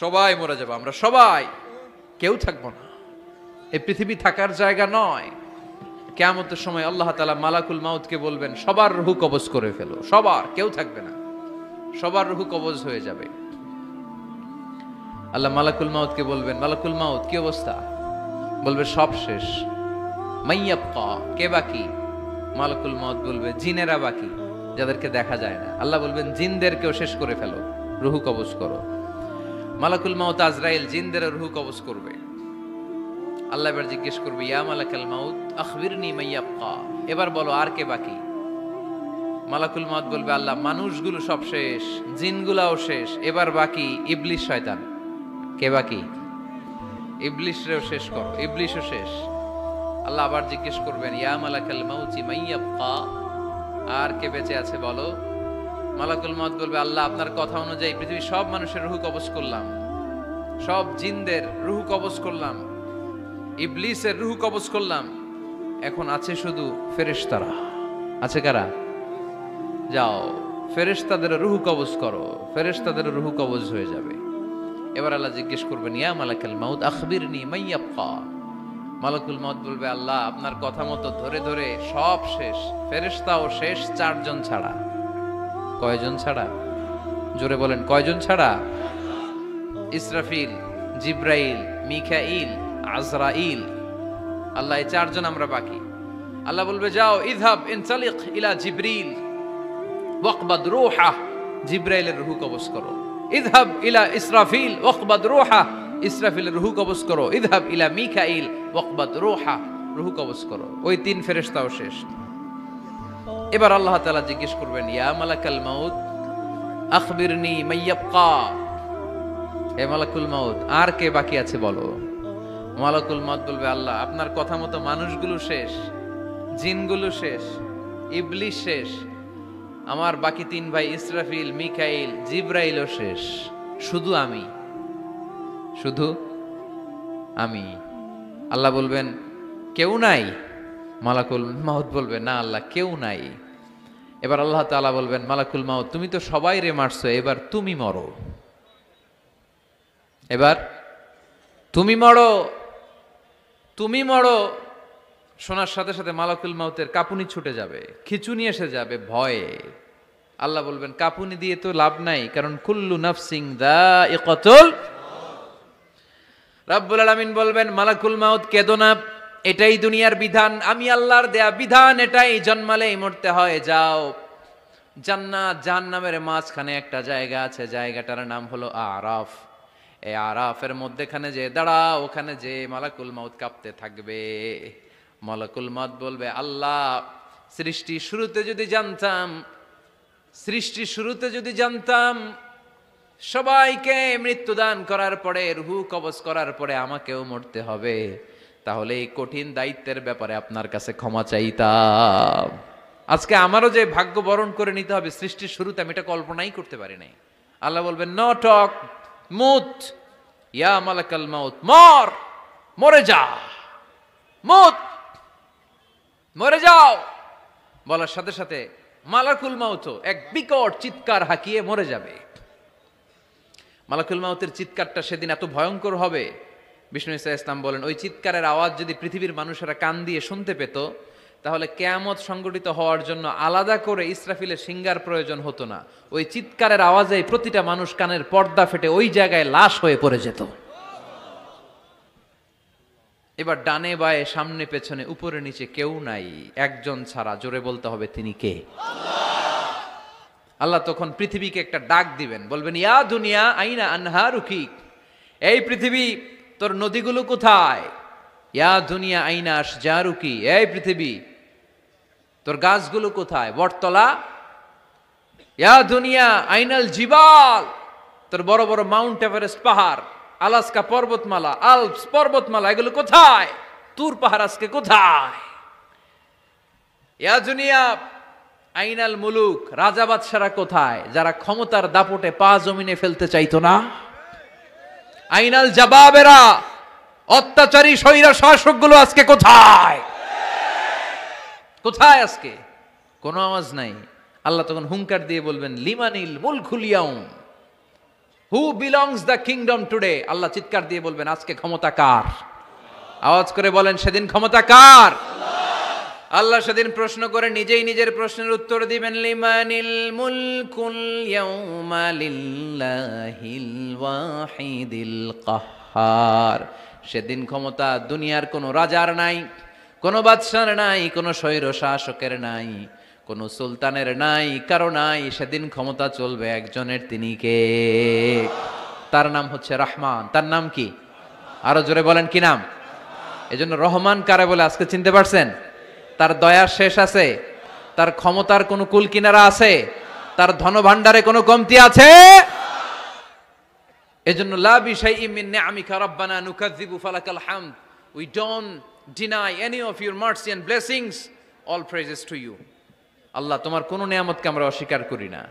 সবাই মরে যাবো, আমরা সবাই, কেউ থাকবো না। এই পৃথিবী থাকার জায়গা নয়। কিয়ামতের সময় আল্লাহ তাআলা মালাকুল মাউতকে বলবেন, সবার রূহ কবজ করে ফেলো, সবার, কেউ থাকবে না, সবার রূহ কবজ হয়ে যাবে। আল্লাহ মালাকুল মাউতকে বলবেন, মালাকুল মাউত কি অবস্থা? বলবে সব শেষ। মাইয়াবকা, কে বাকি? মালাকুল মাউত বলবে জিনেরা বাকি, যাদেরকে দেখা যায় না। আল্লাহ বলবেন জিনদেরকেও শেষ করে ফেলো, রূহ কবজ করো। মালাকুল মাউত আজরাইল জিনদের রূহ কবজ করবে। আল্লাহ এবার জিজ্ঞেস করবে, ইয়া মালাকাল মাউত আখবিরনি মাইয়াবকা, এবার বলো আর কে বাকি? মালাকুল মাউত বলবে, আল্লাহ মানুষগুলো সব শেষ, জিনগুলাও শেষ, এবার বাকি ইবলিস শয়তান। কে বাকি? ইবলিসরেও শেষ করো, ইবলিসও শেষ। আল্লাহ আবার জিজ্ঞেস করবেন, ইয়া মালাকাল মাউতি মাইয়াবকা, আর কে বেঁচে আছে বলো। মালাকুল মাউত বলবে, আল্লাহ আপনার কথা অনুযায়ী পৃথিবীর সব মানুষের রূহ কবজ করলাম, সব জিনদের রূহ কবজ করলাম, ইবলিসের রূহ কবজ করলাম, এখন আছে শুধু ফেরেশতারা। আছে কারা? যাও ফেরেশতাদের রূহ কবজ করো, ফেরেশতাদের রূহ কবজ হয়ে যাবে। এবার আল্লাহ জিজ্ঞেস করবেন, ইয়া মালাকাল মাউত আখবিরনি মাইয়াবকা। মালাকুল মাউত বলবে, আল্লাহ আপনার কথা মতো ধরে ধরে সব শেষ, ফেরেশতাও শেষ, 4 জন ছাড়া। কয়জন ছাড়া? জোরে বলেন, কয়জন ছাড়া? ইসরাফিল, জিব্রাইল, মিকাইল, আজরাইল। আল্লাহ এই 4 জন আমরা বাকি। আল্লাহ বলবে, যাও ইযহাব ইনতালিক ইলা জিবরিল ওয়াকবাদ রূহা, জিব্রাইলের রূহ কবজ করো। ইযহাব ইলা ইসরাফিল ওয়াকবাদ রূহা, ইসরাফিলের রূহ কবজ করো। ইযহাব ইলা মিকাইল ওয়াকবাদ রূহা, রূহ কবজ করো। ওই 3 ফেরেশতাও শেষ। এবার আল্লাহ তাআলা জিজ্ঞেস করবেন, ইয়া মালাকাল মাউত আখবিরনি মাইয়াবকা, হে মালাকুল মাউত আর কে বাকি আছে বলো। মালাকুল মাউত বলবে, আল্লাহ আপনার কথা মতো মানুষগুলো শেষ, জিনগুলো শেষ, ইবলিস শেষ, আমার বাকি 3 ভাই ইসরাফিল, মিকাইল, জিব্রাইলও শেষ, শুধু আমি, শুধু আমি। আল্লাহ বলবেন, কেউ নাই? মালাকুল মাউত বলবে, না আল্লাহ কেউ নাই। এবার আল্লাহ তাআলা বলবেন, মালাকুল মাউত তুমি তো সবাই রে মারছো, এবার তুমি মরো, এবার তুমি মরো, তুমি মরো। শোনার সাথে সাথে মালাকুল মাউতের কাঁপুনি ছুটে যাবে, খিঁচুনি এসে যাবে ভয়ে। আল্লাহ বলবেন, কাঁপুনি দিয়ে তো লাভ নাই, কারণ কুল্লু নাফসিন যায়িকাতুল। রব্বুল আলামিন বলবেন, মালাকুল মাউত কেঁদো না, এটাই দুনিয়ার বিধান, আমি আল্লাহর দেয়া বিধান, এটাই, জন্মালেই মরতে হয়। যাও জান্নাত জাহান্নামের মাঝখানে একটা জায়গা আছে, জায়গাটার নাম হলো আরাফ। এই আরাফের মধ্যেখানে যে দাঁড়াও, ওখানে যে মালাকুল মাউত কাঁপতে থাকবে। মালাকুল মাউত বলবে, আল্লাহ সৃষ্টির শুরুতে যদি জানতাম, সৃষ্টির শুরুতে যদি জানতাম সবাইকে মৃত্যুদান করার পরে, রূহ কবজ করার পরে আমাকেও মরতে হবে, তাহলে এই কঠিন দায়িত্বের ব্যাপারে আপনার কাছে ক্ষমা চাইতাম। আজকে আমারও যে ভাগ্য বরণ করে নিতে হবে সৃষ্টির শুরুতে, আমি এটা কল্পনাই করতে পারি নাই। আল্লাহ বলবেন, নো টক, মুত, ইয়া মালাকাল মাউত, মর, মরে যা, মুত, মরে যাও। বলার সাথে সাথে মালাকুল মাউত এক বিকট চিৎকার হাঁকিয়ে মরে যাবে। মালাকুল মাউতের চিৎকারটা সেদিন এত ভয়ঙ্কর হবে, বিষ্ণু ঈসা ইসলাম বলেন, ওই চিৎকারের আওয়াজ যদি পৃথিবীর মানুষেরা কান দিয়ে শুনতে পেত, তাহলে কিয়ামত সংগঠিত হওয়ার জন্য আলাদা করে ইসরাফিলের সিঙ্গার প্রয়োজন হতো না। ওই চিৎকারের আওয়াজে প্রতিটা মানুষ কানের পর্দা ফেটে ওই জায়গায় লাশ হয়ে পড়ে যেত। এবার ডানে বায়ে সামনে পেছনে উপরে নিচে কেউ নাই, একজন ছাড়া। জোরে বলতে হবে, তিনি কে? আল্লাহ তখন পৃথিবীকে একটা ডাক দিবেন, বলবেন, ইয়া দুনিয়া আইনা আনহারুকি, এই পৃথিবী তোর নদীগুলো কোথায়? ইয়া দুনিয়া আইনা আশজারুকি, এই পৃথিবী তোর গাছগুলো কোথায়? বটতলা। ইয়া দুনিয়া আইনাল জিবাল, তোর বড় বড় মাউন্ট এভারেস্ট পাহাড়, আলাস্কা পর্বতমালা, আলপস পর্বতমালা, এগুলো কোথায়? তুর পাহাড় আজকে কোথায়? ইয়া দুনিয়া আইনাল মুলুক, রাজা বাদশারা কোথায়, যারা ক্ষমতার দাপটে পা জমিনে ফেলতে চাইতো না? আইনাল জাবাবেরা, অত্যাচারী স্বৈরা শাসকগুলো আজকে কোথায়? কোথায় আজকে? কোনো আওয়াজ নাই। আল্লাহ তখন হুঙ্কার দিয়ে বলবেন, লিমানিল মুলকুল ইয়াউম, who belongs the kingdom today? আল্লাহ চিৎকার দিয়ে বলবেন আজকে ক্ষমতা কার? আওয়াজ করে বলেন সেদিন ক্ষমতা কার? আল্লাহ সেদিন প্রশ্ন করে নিজেই নিজের প্রশ্নের উত্তর দিবেন, লিমানিল মুলকুল ইয়াউমা লিল্লাহিল ওয়াহিদিল কাহ্হার। সেদিন ক্ষমতা দুনিয়ার কোনো রাজার নাই, কোনো বাদশার নাই, কোনো স্বৈর শাসকের নাই, কোনো সুলতানের নাই, কারো নাই। সেদিন ক্ষমতা চলবে একজনের, তিনি কে? তার নাম হচ্ছে রহমান। তার নাম কি? আরো জোরে বলেন কি নাম? এজন্য রহমান কারে বলে আজকে চিনতে পারছেন? তার দয়ার শেষ আছে? তার ক্ষমতার কোনো কুল কিনারা আছে? তার ধনভাণ্ডারে কোনো কমতি আছে? এজন্য লা বিশাইইন মিন নিআমিকা রাব্বানা নুকাযযিবু ফালাকাল হামদ। We don't deny any of your mercy and blessings. All praises to you. আল্লাহ, তোমার কোন নিয়ামতকে আমরা অস্বীকার করি না।